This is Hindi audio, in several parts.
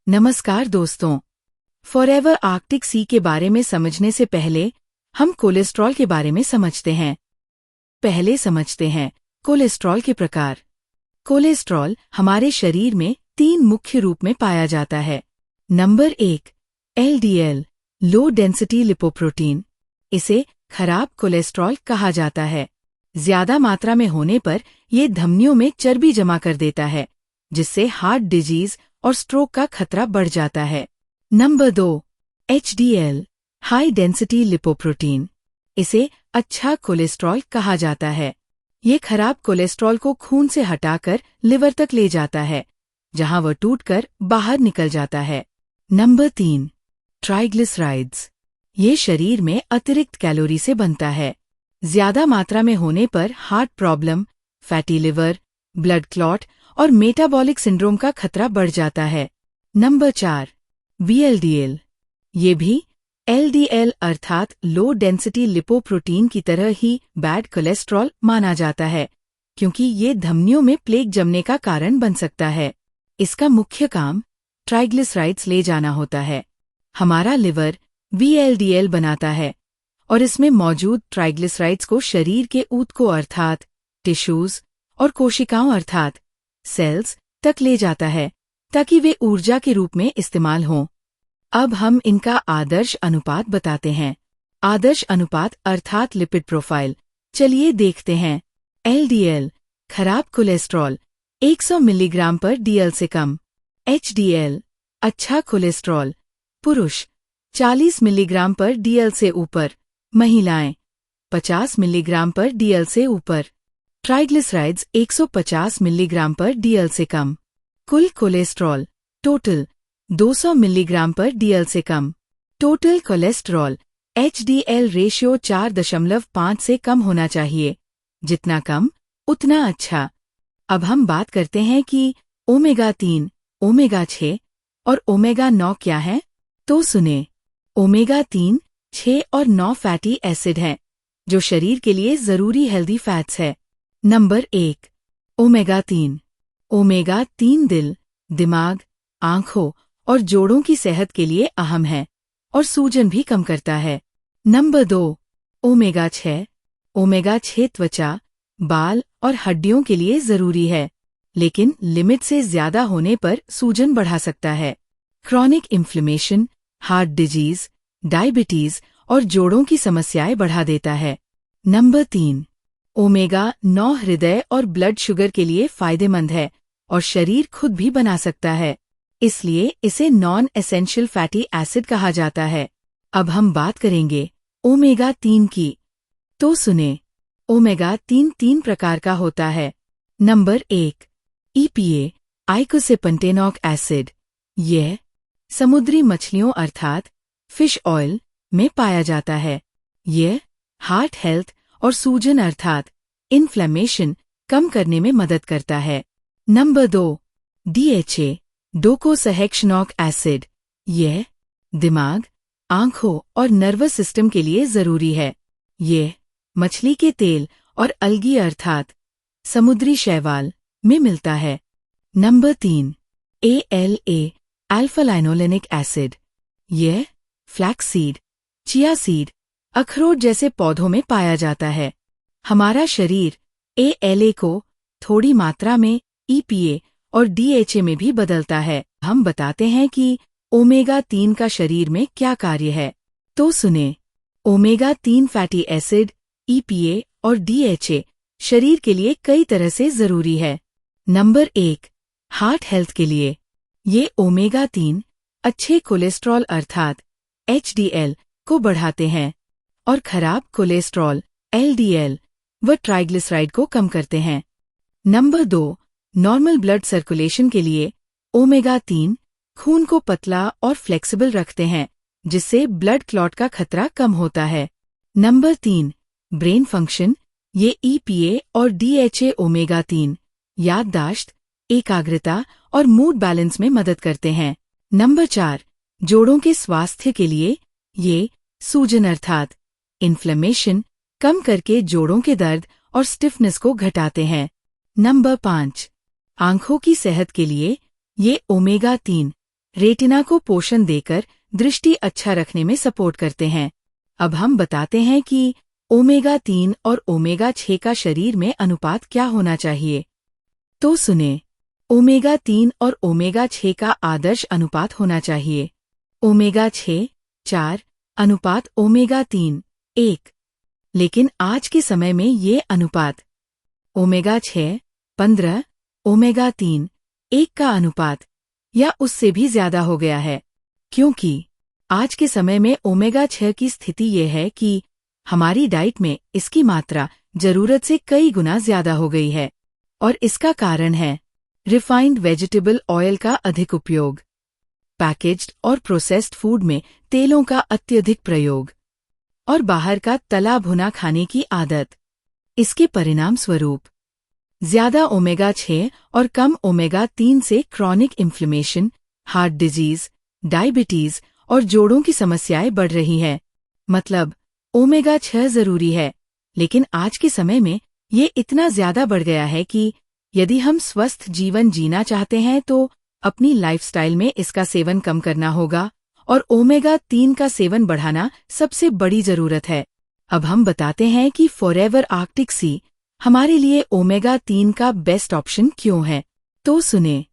नमस्कार दोस्तों। फॉरएवर आर्कटिक सी के बारे में समझने से पहले हम कोलेस्ट्रॉल के बारे में समझते हैं। पहले समझते हैं कोलेस्ट्रॉल के प्रकार। कोलेस्ट्रॉल हमारे शरीर में 3 मुख्य रूप में पाया जाता है। Number 1, LDL, low density lipoprotein. इसे खराब कोलेस्ट्रॉल कहा जाता है। ज्यादा मात्रा में होने पर ये धमनियों में चर्बी जमा कर देता है, जिससे हार्ट डिजीज और स्ट्रोक का खतरा बढ़ जाता है। Number 2, HDL, high density lipoprotein. इसे अच्छा कोलेस्ट्रॉल कहा जाता है। ये खराब कोलेस्ट्रॉल को खून से हटाकर लिवर तक ले जाता है, जहां वह टूटकर बाहर निकल जाता है। Number 3, triglycerides. ये शरीर में अतिरिक्त कैलोरी से बनता है। ज्यादा मात्रा में होने पर heart problem, fatty liver, blood clot और मेटाबॉलिक सिंड्रोम का खतरा बढ़ जाता है। Number 4, VLDL। ये भी LDL अर्थात लो डेंसिटी लिपोप्रोटीन की तरह ही बैड कोलेस्ट्रॉल माना जाता है, क्योंकि ये धमनियों में प्लेक जमने का कारण बन सकता है। इसका मुख्य काम ट्राइग्लिसराइड्स ले जाना होता है। हमारा लिवर VLDL बनाता है और इसमें मौजूद ट्राइग्लिसराइड्स को शरीर के ऊतकों अर्थात टिश्यूज और कोशिकाओं अर्थात सेल्स तक ले जाता है, ताकि वे ऊर्जा के रूप में इस्तेमाल हों। अब हम इनका आदर्श अनुपात बताते हैं। आदर्श अनुपात अर्थात लिपिड प्रोफाइल। चलिए देखते हैं। LDL, खराब कोलेस्ट्रॉल, 100 मिलीग्राम पर DL से कम। HDL, अच्छा कोलेस्ट्रॉल, पुरुष 40 मिलीग्राम पर DL से ऊपर, महिलाएं 50 मिलीग्राम पर DL से ऊपर। ट्राइग्लिसराइड्स 150 मिलीग्राम पर DL से कम। कुल कोलेस्ट्रॉल टोटल 200 मिलीग्राम पर DL से कम। टोटल कोलेस्ट्रॉल HDL रेशियो 4.5 से कम होना चाहिए। जितना कम उतना अच्छा। अब हम बात करते हैं कि ओमेगा 3, ओमेगा 6 और ओमेगा 9 क्या है। तो सुने। ओमेगा 3, 6 और 9 फैटी एसिड हैं, जो शरीर के लिए जरूरी हेल्दी फैट्स है। Number 1, omega 3। ओमेगा 3 दिल, दिमाग, आंखों और जोड़ों की सेहत के लिए अहम है और सूजन भी कम करता है। Number 2, omega 6। ओमेगा 6 त्वचा, बाल और हड्डियों के लिए जरूरी है, लेकिन लिमिट से ज्यादा होने पर सूजन बढ़ा सकता है। Chronic inflammation, heart disease, diabetes और जोड़ों की समस्याएं बढ़ा देता है। नंबर 3, ओमेगा 9 हृदय और ब्लड शुगर के लिए फायदेमंद है और शरीर खुद भी बना सकता है, इसलिए इसे नॉन एसेंशियल फैटी एसिड कहा जाता है। अब हम बात करेंगे ओमेगा 3 की। तो सुने। ओमेगा 3 3 प्रकार का होता है। Number 1, EPA, eicosapentaenoic acid. यह समुद्री मछलियों अर्थात फिश ऑयल में पाया जाता है। यह हार्ट हेल्थ और सूजन अर्थात इन्फ्लेमेशन कम करने में मदद करता है। Number 2, DHA, docosahexaenoic acid. यह दिमाग, आंखों और नर्वस सिस्टम के लिए जरूरी है। यह मछली के तेल और अलगी अर्थात समुद्री शैवाल में मिलता है। Number 3, ALA, alpha linolenic acid. यह फ्लैक्सीड, चिया सीड, अखरोट जैसे पौधों में पाया जाता है। हमारा शरीर ALA को थोड़ी मात्रा में EPA और DHA में भी बदलता है। हम बताते हैं कि ओमेगा 3 का शरीर में क्या कार्य है। तो सुने। ओमेगा 3 फैटी एसिड, EPA और DHA शरीर के लिए कई तरह से जरूरी है। नंबर 1, हार्ट हेल्थ के लिए। ये ओमेगा 3 अच्छे कोलेस्ट्रॉल अर्थात HDL को बढ़ाते हैं और खराब कोलेस्ट्रॉल LDL व ट्राइग्लिसराइड को कम करते हैं। नंबर 2, नॉर्मल ब्लड सर्कुलेशन के लिए ओमेगा 3 खून को पतला और फ्लेक्सिबल रखते हैं, जिससे ब्लड क्लॉट का खतरा कम होता है। Number 3, brain function. ये EPA और DHA ओमेगा 3 याददाश्त, एकाग्रता और मूड बैलेंस में मदद करते हैं। नंबर 4, जोड़ों के स्वास्थ्य के लिए ये सूजन अर्थात इन्फ्लेमेशन कम करके जोड़ों के दर्द और स्टिफनेस को घटाते हैं। नंबर 5, आंखों की सेहत के लिए ये ओमेगा 3 रेटिना को पोषण देकर दृष्टि अच्छा रखने में सपोर्ट करते हैं। अब हम बताते हैं कि ओमेगा 3 और ओमेगा 6 का शरीर में अनुपात क्या होना चाहिए। तो सुने, ओमेगा 3 और ओमेगा 6 का आदर्श अनुपात होना चाहिए। ओमेगा 6 4 अनुपात ओमेगा 3 1। लेकिन आज के समय में ये अनुपात ओमेगा 6 15 ओमेगा 3 1 का अनुपात या उससे भी ज्यादा हो गया है, क्योंकि आज के समय में ओमेगा 6 की स्थिति ये है कि हमारी डाइट में इसकी मात्रा जरूरत से कई गुना ज्यादा हो गई है। और इसका कारण है रिफाइंड वेजिटेबल ऑयल का अधिक उपयोग, पैकेज्ड और प्रोसेस्ड फूड में तेलों का अत्यधिक प्रयोग और बाहर का तला भुना खाने की आदत। इसके परिणाम स्वरूप ज्यादा ओमेगा 6 और कम ओमेगा 3 से chronic inflammation, heart disease, diabetes और जोड़ों की समस्याएं बढ़ रही हैं। मतलब ओमेगा 6 जरूरी है, लेकिन आज के समय में ये इतना ज्यादा बढ़ गया है कि यदि हम स्वस्थ जीवन जीना चाहते हैं तो अपनी लाइफस्टाइल में इसका सेवन कम करना होगा और ओमेगा 3 का सेवन बढ़ाना सबसे बड़ी जरूरत है। अब हम बताते हैं कि फॉरएवर आर्कटिक सी हमारे लिए ओमेगा 3 का बेस्ट ऑप्शन क्यों है। तो सुने,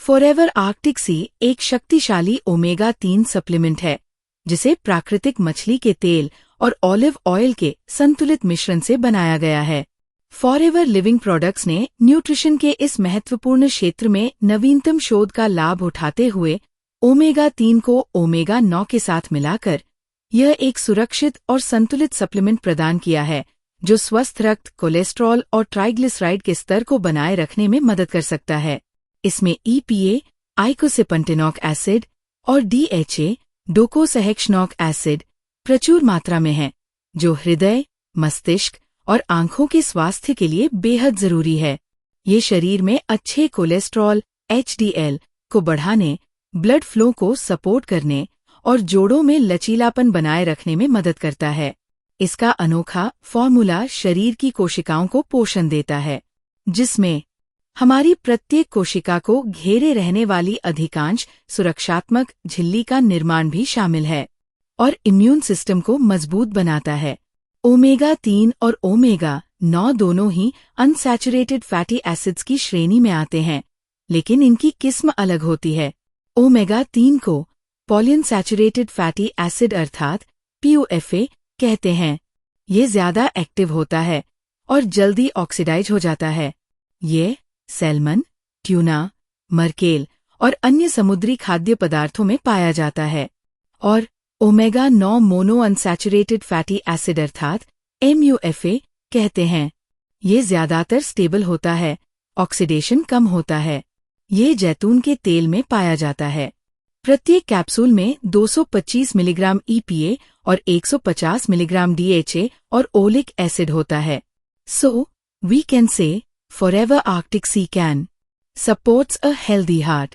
फॉरएवर आर्कटिक सी एक शक्तिशाली ओमेगा 3 सप्लीमेंट है, जिसे प्राकृतिक मछली के तेल और ऑलिव ऑयल के संतुलित मिश्रण से बनाया गया है। फॉरएवर लिविंग प्रोडक्ट्स ने न्यूट्रिशन के इस महत्वपूर्ण क्षेत्र में नवीनतम शोध का लाभ उठाते हुए ओमेगा 3 को ओमेगा 9 के साथ मिलाकर यह एक सुरक्षित और संतुलित सप्लीमेंट प्रदान किया है, जो स्वस्थ रक्त, कोलेस्ट्रॉल और ट्राइग्लिसराइड के स्तर को बनाए रखने में मदद कर सकता है। इसमें EPA, आइकोसेपेंटेनॉक एसिड और DHA, डोकोसहेक्सनॉक एसिड प्रचुर मात्रा में है, जो हृदय, मस्तिष्क और आंखों के स्वास्थ्य के लिए बेहद जरूरी है। ये शरीर में अच्छे कोलेस्ट्रॉल HDL को बढ़ाने, ब्लड फ्लो को सपोर्ट करने और जोड़ों में लचीलापन बनाए रखने में मदद करता है। इसका अनोखा फॉर्मूला शरीर की कोशिकाओं को पोषण देता है, जिसमें हमारी प्रत्येक कोशिका को घेरे रहने वाली अधिकांश सुरक्षात्मक झिल्ली का निर्माण भी शामिल है और इम्यून सिस्टम को मजबूत बनाता है। ओमेगा 3 और ओमेगा 9 दोनों ही अनसैचुरेटेड फैटी एसिड्स की श्रेणी में आते हैं, लेकिन इनकी किस्म अलग होती है। ओमेगा 3 को पॉलिअनसैचुरेटेड फैटी एसिड अर्थात POFA कहते हैं। ये ज्यादा एक्टिव होता है और जल्दी ऑक्सीडाइज हो जाता है। ये सैल्मन, ट्यूना, मरकेल और अन्य समुद्री खाद्य पदार्थों में पाया जाता है। और omega 9 mono unsaturated fatty acid अर्थात MUFA कहते हैं। ये ज्यादातर स्टेबल होता है, ऑक्सीडेशन कम होता है। ये जैतून के तेल में पाया जाता है। प्रत्येक कैप्सूल में 225 मिलीग्राम EPA और 150 मिलीग्राम DHA और ओलिक एसिड होता है। So, we can say, Forever Arctic Sea can supports a healthy heart,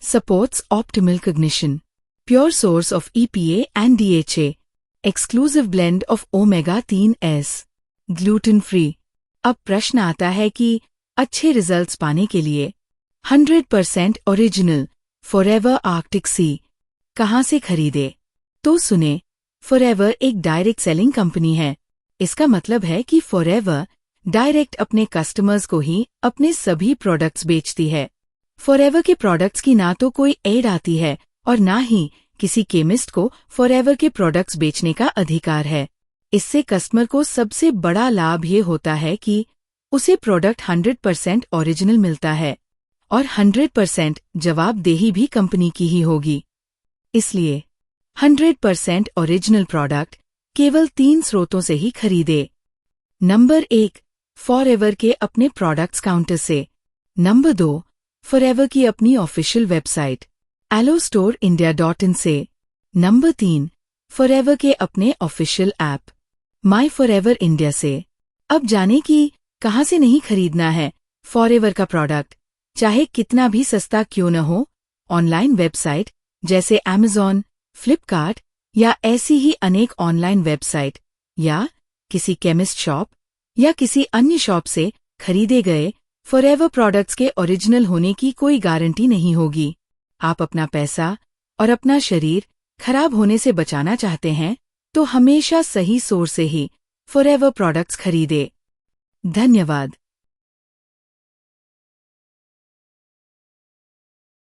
supports optimal cognition, pure source of EPA and DHA, exclusive blend of omega-3s, gluten-free। अब प्रश्न आता है कि अच्छे रिजल्ट्स पाने के लिए 100% ओरिजिनल फॉरएवर आर्कटिक सी कहाँ से खरीदे? तो सुने, फॉरएवर एक डायरेक्ट सेलिंग कंपनी है। इसका मतलब है कि फॉरएवर डायरेक्ट अपने कस्टमर्स को ही अपने सभी प्रोडक्ट्स बेचती है। फॉरएवर के प्रोडक्ट्स की ना तो कोई एड आती है और ना ही किसी केमिस्ट को फॉरएवर के प्रोडक्ट्स बेचने का अधिकार है। इससे कस्टमर को सबसे बड़ा लाभ ये होता है कि उसे प्रोडक्ट 100% ओरिजिनल मिलता है और 100% जवाबदेही भी कंपनी की ही होगी। इसलिए 100% ओरिजिनल प्रोडक्ट केवल 3 स्रोतों से ही खरीदे। नंबर 1, फॉरएवर के अपने प्रोडक्ट्स काउंटर से। नंबर 2, फॉरएवर की अपनी ऑफिशियल वेबसाइट allostorindia.in से। नंबर 3, फॉरएवर के अपने ऑफिशियल ऐप माई फॉरएवर इंडिया से। अब जाने कि कहाँ से नहीं खरीदना है फॉरएवर का प्रोडक्ट, चाहे कितना भी सस्ता क्यों न हो। ऑनलाइन वेबसाइट जैसे Amazon, फ्लिपकार्ट या ऐसी ही अनेक ऑनलाइन वेबसाइट या किसी केमिस्ट शॉप या किसी अन्य शॉप से खरीदे गए फॉरएवर प्रोडक्ट्स के ओरिजिनल होने की कोई गारंटी नहीं होगी। आप अपना पैसा और अपना शरीर खराब होने से बचाना चाहते हैं तो हमेशा सही सोर्स से ही फॉरएवर प्रोडक्ट्स खरीदें। धन्यवाद।